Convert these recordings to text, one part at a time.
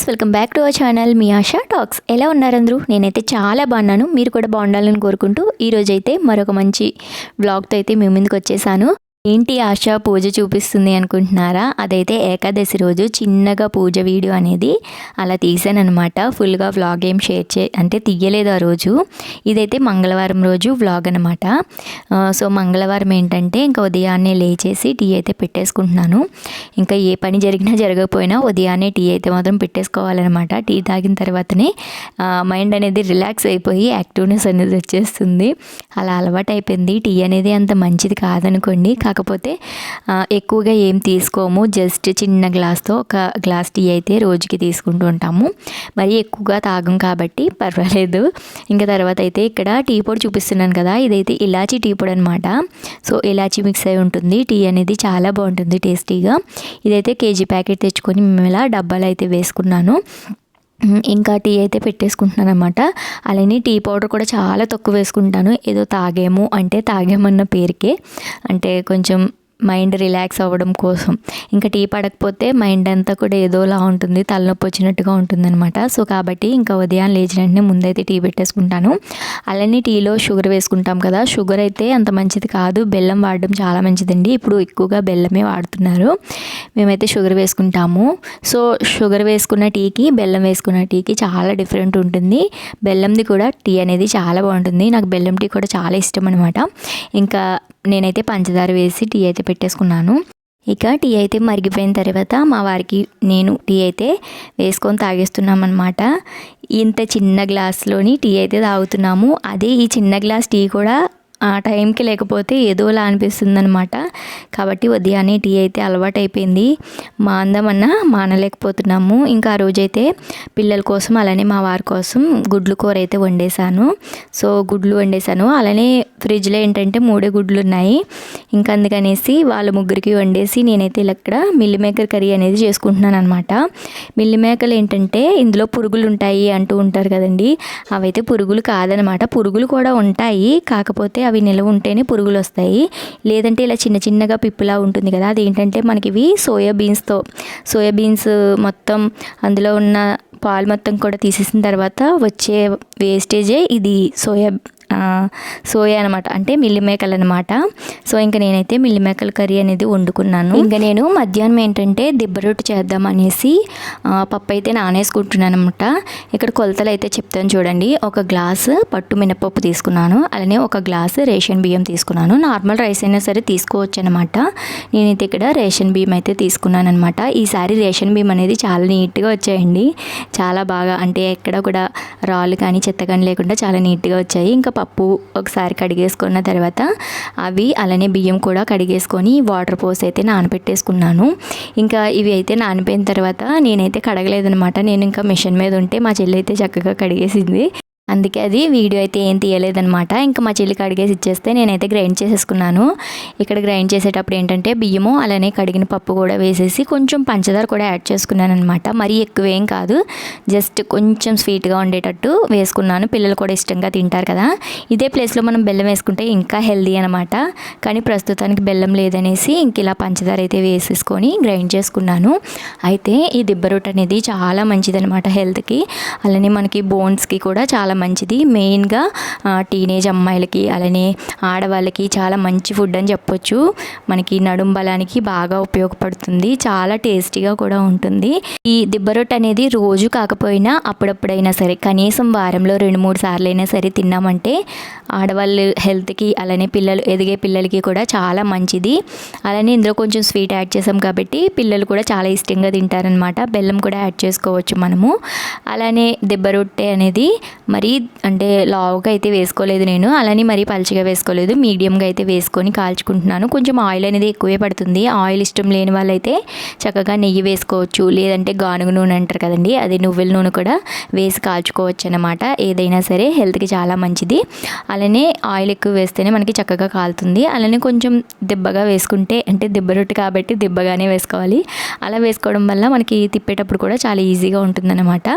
Welcome back to our channel me ASHA talks. ఎలా ఉన్నారు అందరూ? నేనైతే చాలా బాగున్నాను. మీరు కూడా బాగుండాలని కోరుకుంటూ ఈరోజైతే మరొక మంచి వ్లాగ్తో అయితే మీ ముందుకు వచ్చేసాను. ఏంటి ఆశ పూజ చూపిస్తుంది అనుకుంటున్నారా? అదైతే ఏకాదశి రోజు చిన్నగా పూజ వీడియో అనేది అలా తీసాను అనమాట. ఫుల్గా వ్లాగ్ ఏం అంటే తీయలేదు ఆ రోజు. ఇదైతే మంగళవారం రోజు వ్లాగ్ అనమాట. సో మంగళవారం ఏంటంటే ఇంకా ఉదయాన్నే లేచేసి టీ అయితే పెట్టేసుకుంటున్నాను. ఇంకా ఏ పని జరిగినా జరగకపోయినా ఉదయాన్నే టీ అయితే మాత్రం పెట్టేసుకోవాలన్నమాట. టీ తాగిన తర్వాతనే మైండ్ అనేది రిలాక్స్ అయిపోయి యాక్టివ్నెస్ అనేది వచ్చేస్తుంది. అలా అలవాటు అయిపోయింది. టీ అనేది అంత మంచిది కాదనుకోండి, కాకపోతే ఎక్కువగా ఏం తీసుకోము. జస్ట్ చిన్న గ్లాస్తో ఒక గ్లాస్ టీ అయితే రోజుకి తీసుకుంటూ ఉంటాము. మరి ఎక్కువగా తాగం కాబట్టి పర్వాలేదు. ఇంకా తర్వాత అయితే ఇక్కడ టీ పొడి చూపిస్తున్నాను కదా, ఇదైతే ఇలాచీ టీ పొడి అనమాట. సో ఇలాచీ మిక్స్ అయి ఉంటుంది. టీ అనేది చాలా బాగుంటుంది టేస్టీగా. ఇదైతే కేజీ ప్యాకెట్ తెచ్చుకొని మేము ఇలా డబ్బాలు అయితే వేసుకున్నాను. ఇంకా టీ అయితే పెట్టేసుకుంటున్నాను అనమాట. అలానే టీ పౌడర్ కూడా చాలా తక్కువ వేసుకుంటాను. ఏదో తాగేమన్న పేరుకే, అంటే కొంచెం మైండ్ రిలాక్స్ అవ్వడం కోసం. ఇంకా టీ పడకపోతే మైండ్ అంతా కూడా ఏదోలా ఉంటుంది, తలనొప్పి వచ్చినట్టుగా ఉంటుంది అనమాట. సో కాబట్టి ఇంకా ఉదయం లేచిన వెంటనే ముందైతే టీ పెట్టేసుకుంటాను. అలానే టీలో షుగర్ వేసుకుంటాం కదా, షుగర్ అయితే అంత మంచిది కాదు, బెల్లం వాడడం చాలా మంచిదండి. ఇప్పుడు ఎక్కువగా బెల్లమే వాడుతున్నారు. మేమైతే షుగర్ వేసుకుంటాము. సో షుగర్ వేసుకున్న టీకి బెల్లం వేసుకున్న టీకి చాలా డిఫరెంట్ ఉంటుంది. బెల్లంది కూడా టీ అనేది చాలా బాగుంటుంది. నాకు బెల్లం టీ కూడా చాలా ఇష్టం అనమాట. ఇంకా నేనైతే పంచదార వేసి టీ అయితే పెట్టేసుకున్నాను. ఇక టీ అయితే మరిగిపోయిన తర్వాత మా వారికి నేను టీ అయితే వేసుకొని తాగేస్తున్నామన్నమాట. ఇంత చిన్న గ్లాస్లోని టీ అయితే తాగుతున్నాము. అదే ఈ చిన్న గ్లాస్ టీ కూడా ఆ టైంకి లేకపోతే ఏదోలా అనిపిస్తుంది అనమాట. కాబట్టి ఉదయాన్నే టీ అయితే అలవాటు అయిపోయింది. అందమన్నా మానలేకపోతున్నాము. ఇంకా ఆ రోజైతే పిల్లల కోసం అలానే మా వారి కోసం గుడ్లు కూర అయితే వండేసాను. సో గుడ్లు వండేసాను. అలానే ఫ్రిడ్జ్లో ఏంటంటే 3 గుడ్లు ఉన్నాయి. ఇంకా అందుకనేసి వాళ్ళ ముగ్గురికి వండేసి నేనైతే ఇక్కడ మిల్ మేకర్ కర్రీ అనేది చేసుకుంటున్నాను అనమాట. మిల్ మేకర్లు ఏంటంటే ఇందులో పురుగులు ఉంటాయి అంటూ ఉంటారు కదండి. అవైతే పురుగులు కాదనమాట. పురుగులు కూడా ఉంటాయి, కాకపోతే అవి నిలవ ఉంటేనే పురుగులు వస్తాయి. లేదంటే ఇలా చిన్న చిన్నగా పిప్పులా ఉంటుంది కదా, అదేంటంటే మనకి ఇవి సోయాబీన్స్ మొత్తం అందులో ఉన్న పాలు మొత్తం కూడా తీసేసిన తర్వాత వచ్చే వేస్టేజే ఇది సోయా అనమాట, అంటే మిల్లి మేకలు అనమాట. సో ఇంకా నేనైతే మిల్లి మేకల కర్రీ అనేది వండుకున్నాను. ఇంకా నేను మధ్యాహ్నం ఏంటంటే దిబ్బ రొట్టె చేద్దామనేసి పప్పు అయితే నానేసుకుంటున్నాను అనమాట. ఇక్కడ కొలతలు అయితే చెప్తాను చూడండి. 1 గ్లాసు పట్టు మినపప్పు తీసుకున్నాను. అలానే 1 గ్లాసు రేషన్ బియ్యం తీసుకున్నాను. నార్మల్ రైస్ అయినా సరే తీసుకోవచ్చు అనమాట. నేనైతే ఇక్కడ రేషన్ బియ్యం అయితే తీసుకున్నాను అనమాట. ఈసారి రేషన్ బియ్యం అనేది చాలా నీట్గా వచ్చాయండి. చాలా బాగా, అంటే ఎక్కడ కూడా రాళ్ళు కానీ చెత్త కానీ లేకుండా చాలా నీట్గా వచ్చాయి. ఇంకా పప్పు ఒకసారి కడిగేసుకున్న తర్వాత అవి అలానే బియ్యం కూడా కడిగేసుకొని వాటర్ పోసి అయితే నానబెట్టేసుకున్నాను. ఇంకా ఇవి అయితే నానిపోయిన తర్వాత నేనైతే కడగలేదనమాట. నేను ఇంకా మిషన్ మీద ఉంటే మా చెల్లి అయితే చక్కగా కడిగేసింది. అందుకే అది వీడియో అయితే ఏం తీయలేదనమాట. ఇంకా మా చెల్లికి అడిగేసి ఇచ్చేస్తే నేనైతే గ్రైండ్ చేసేసుకున్నాను. ఇక్కడ గ్రైండ్ చేసేటప్పుడు ఏంటంటే బియ్యము అలానే కడిగిన పప్పు కూడా వేసేసి కొంచెం పంచదార కూడా యాడ్ చేసుకున్నాను అనమాట. మరీ ఎక్కువేం కాదు, జస్ట్ కొంచెం స్వీట్గా ఉండేటట్టు వేసుకున్నాను. పిల్లలు కూడా ఇష్టంగా తింటారు కదా. ఇదే ప్లేస్లో మనం బెల్లం వేసుకుంటే ఇంకా హెల్దీ అనమాట. కానీ ప్రస్తుతానికి బెల్లం లేదనేసి ఇంక ఇలా పంచదార అయితే వేసేసుకొని గ్రైండ్ చేసుకున్నాను. అయితే ఈ దిబ్బ రొట్టె అనేది చాలా మంచిదనమాట హెల్త్కి. అలానే మనకి బోన్స్కి కూడా చాలా మంచిది. మెయిన్గా టీనేజ్ అమ్మాయిలకి అలానే ఆడవాళ్ళకి చాలా మంచి ఫుడ్ అని చెప్పొచ్చు. మనకి నడుం బలానికి బాగా ఉపయోగపడుతుంది. చాలా టేస్టీగా కూడా ఉంటుంది. ఈ దిబ్బ రొట్టె అనేది రోజు కాకపోయినా అప్పుడప్పుడైనా సరే, కనీసం వారంలో 2-3 సార్లు అయినా సరే తిన్నామంటే ఆడవాళ్ళు హెల్త్కి అలానే ఎదిగే పిల్లలకి కూడా చాలా మంచిది. అలానే ఇందులో కొంచెం స్వీట్ యాడ్ చేసాం కాబట్టి పిల్లలు కూడా చాలా ఇష్టంగా తింటారనమాట. బెల్లం కూడా యాడ్ చేసుకోవచ్చు మనము. అలానే దిబ్బ రొట్టె అనేది మరీ అంటే లావుగా అయితే వేసుకోలేదు నేను, అలానే మరీ పలుచగా వేసుకోలేదు, మీడియంగా అయితే వేసుకొని కాల్చుకుంటున్నాను. కొంచెం ఆయిల్ అనేది ఎక్కువే పడుతుంది. ఆయిల్ ఇష్టం లేని వాళ్ళైతే చక్కగా నెయ్యి వేసుకోవచ్చు, లేదంటే గానుగ నూనె అంటారు కదండి, అది నువ్వుల నూనె కూడా వేసి కాల్చుకోవచ్చు అనమాట. ఏదైనా సరే హెల్త్కి చాలా మంచిది. అలానే ఆయిల్ ఎక్కువ వేస్తేనే మనకి చక్కగా కాలుతుంది. అలానే కొంచెం దిబ్బగా వేసుకుంటే, అంటే దిబ్బ రొట్టె కాబట్టి దిబ్బగానే వేసుకోవాలి. అలా వేసుకోవడం వల్ల మనకి తిప్పేటప్పుడు కూడా చాలా ఈజీగా ఉంటుందన్నమాట.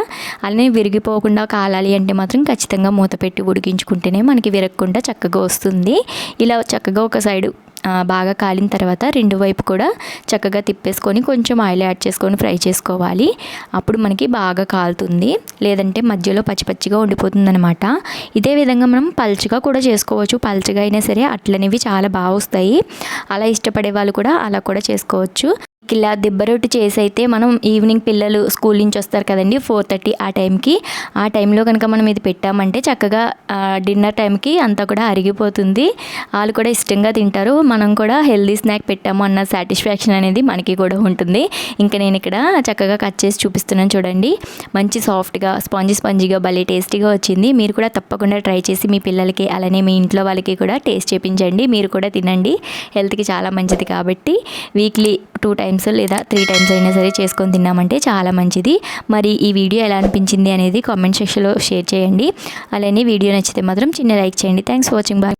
అలానే విరిగిపోకుండా కాలాలి అంటే మాత్రం ఖచ్చితంగా మూత పెట్టి ఉడికించుకుంటేనే మనకి విరగకుండా చక్కగా వస్తుంది. ఇలా చక్కగా ఒక సైడు బాగా కాలిన తర్వాత రెండు వైపు కూడా చక్కగా తిప్పేసుకొని కొంచెం ఆయిల్ యాడ్ చేసుకొని ఫ్రై చేసుకోవాలి. అప్పుడు మనకి బాగా కాలుతుంది, లేదంటే మధ్యలో పచ్చిగా ఉండిపోతుంది అనమాట. ఇదే విధంగా మనం పల్చగా కూడా చేసుకోవచ్చు. పల్చగా అయినా సరే అట్లనేవి చాలా బాగా వస్తాయి. అలా ఇష్టపడే వాళ్ళు కూడా అలా కూడా చేసుకోవచ్చు. ఇలా దిబ్బ రొట్టి చేసి అయితే మనం ఈవినింగ్ పిల్లలు స్కూల్ నుంచి వస్తారు కదండి 4:30 ఆ టైంలో కనుక మనం ఇది పెట్టామంటే చక్కగా డిన్నర్ టైంకి అంతా కూడా అరిగిపోతుంది. వాళ్ళు కూడా ఇష్టంగా తింటారు. మనం కూడా హెల్దీ స్నాక్ పెట్టాము అన్న సాటిస్ఫాక్షన్ అనేది మనకి కూడా ఉంటుంది. ఇంకా నేను ఇక్కడ చక్కగా కట్ చేసి చూపిస్తున్నాను చూడండి. మంచి సాఫ్ట్గా స్పాంజీగా భలే టేస్టీగా వచ్చింది. మీరు కూడా తప్పకుండా ట్రై చేసి మీ పిల్లలకి అలానే మీ ఇంట్లో వాళ్ళకి కూడా టేస్ట్ చేయించండి. మీరు కూడా తినండి, హెల్త్కి చాలా మంచిది కాబట్టి. వీక్లీ 2 టైమ్స్ లేదా 3 టైమ్స్ అయినా సరే చేసుకొని తిన్నామంటే చాలా మంచిది. మరి ఈ వీడియో ఎలా అనిపించింది అనేది కామెంట్ సెక్షన్లో షేర్ చేయండి. అలానే వీడియో నచ్చితే మాత్రం చిన్న లైక్ చేయండి. Thanks for watching. బాయ్.